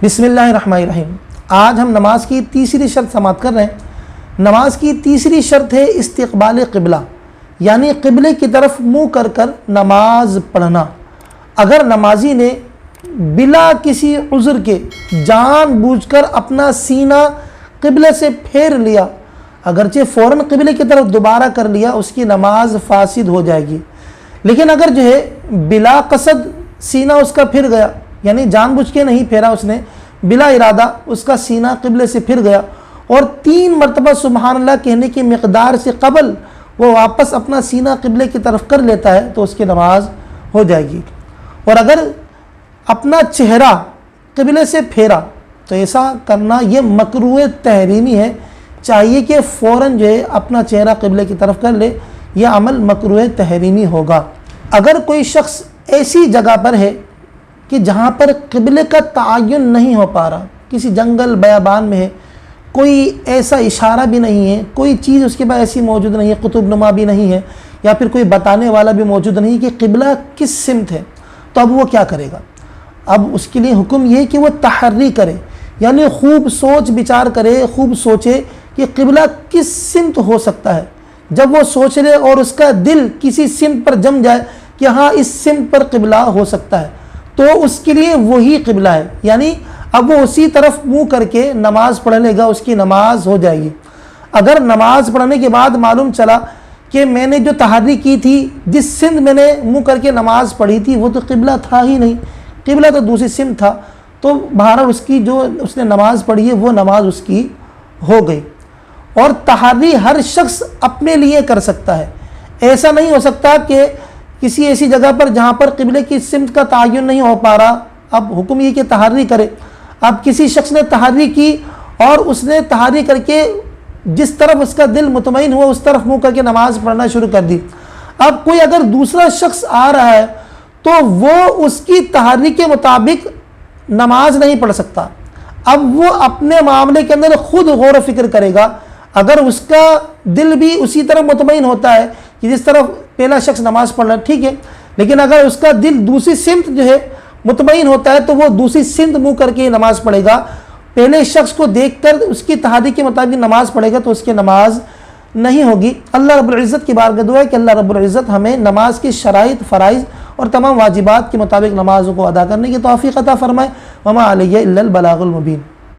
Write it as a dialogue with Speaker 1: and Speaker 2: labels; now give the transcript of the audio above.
Speaker 1: بسم اللہ الرحمن الرحیم۔ آج ہم نماز کی تیسری شرط سماعت کر رہے ہیں۔ نماز کی تیسری شرط ہے استقبال قبلہ، یعنی قبلے کی طرف منہ کر کر نماز پڑھنا۔ اگر نمازی نے بلا کسی عذر کے جان بوجھ کر اپنا سینہ قبلے سے پھیر لیا، اگرچہ فوراً قبلے کی طرف دوبارہ کر لیا، اس کی نماز فاسد ہو جائے گی۔ لیکن اگر بلا قصد سینہ اس کا پھر گیا، یعنی جان بوجھ کے نہیں پھیرا، اس نے بلا ارادہ اس کا سینہ قبلے سے پھر گیا اور 3 مرتبہ سبحان اللہ کہنے کی مقدار سے قبل وہ واپس اپنا سینہ قبلے کی طرف کر لیتا ہے تو اس کی نماز ہو جائے گی۔ اور اگر اپنا چہرہ قبلے سے پھیرا تو ایسا کرنا یہ مکروہ تحریمی ہے، چاہیے کہ فوراً اپنا چہرہ قبلے کی طرف کر لے، یہ عمل مکروہ تحریمی ہوگا۔ اگر کوئی شخص ایسی جگہ پر ہے کہ جہاں پر قبلے کا تعین نہیں ہو پا رہا، کسی جنگل بیابان میں ہے، کوئی ایسا اشارہ بھی نہیں ہے، کوئی چیز اس کے پاس ایسی موجود نہیں ہے، قطب نما بھی نہیں ہے، یا پھر کوئی بتانے والا بھی موجود نہیں کہ قبلہ کس سمت ہے، تو اب وہ کیا کرے گا؟ اب اس کے لیے حکم یہ ہے کہ وہ تحری کرے، یعنی خوب سوچ بچار کرے، خوب سوچے کہ قبلہ کس سمت ہو سکتا ہے۔ جب وہ سوچ لے اور اس کا دل کسی سمت پر جم جائے کہ ہاں اس سمت پر قبلہ ہو سکتا ہے، تو اس کے لیے وہی قبلہ ہے، یعنی اب وہ اسی طرف منہ کر کے نماز پڑھ لے گا، اس کی نماز ہو جائے گی۔ اگر نماز پڑھنے کے بعد معلوم چلا کہ میں نے جو تحری کی تھی، جس سمت میں نے منہ کر کے نماز پڑھی تھی، وہ تو قبلہ تھا ہی نہیں، قبلہ تو دوسری سمت تھا، تو بہرحال اس کی جو اس نے نماز پڑھی ہے وہ نماز اس کی ہو گئی۔ اور تحری ہر شخص اپنے لیے کر سکتا ہے، ایسا نہیں ہو سکتا کہ کسی ایسی جگہ پر جہاں پر قبلے کی سمت کا تعین نہیں ہو پا رہا، اب حکم یہ کہ تحری کرے۔ اب کسی شخص نے تحری کی اور اس نے تحری کر کے جس طرف اس کا دل مطمئن ہوا اس طرف منہ کر کے نماز پڑھنا شروع کر دی۔ اب کوئی اگر دوسرا شخص آ رہا ہے تو وہ اس کی تحری کے مطابق نماز نہیں پڑھ سکتا، اب وہ اپنے معاملے کے اندر خود غور و فکر کرے گا۔ اگر اس کا دل بھی اسی طرح مطمئن ہوتا ہے کہ جس طرف پہلا شخص نماز پڑھ رہا ہے، ٹھیک ہے، لیکن اگر اس کا دل دوسری سمت مطمئن ہوتا ہے تو وہ دوسری سمت منہ کر کے نماز پڑھے گا، پہلے شخص کو دیکھ کر اس کی تحری کے مطابق نماز پڑھے گا تو اس کی نماز نہیں ہوگی۔ اللہ رب العزت کی بارگاہ دعا ہے کہ اللہ رب العزت ہمیں نماز کی شرائط، فرائض اور تمام واجبات کے مطابق نمازوں کو ادا کرنے کی توفیق عطا فرمائے۔ وما علیہ الا البلاغ المبین۔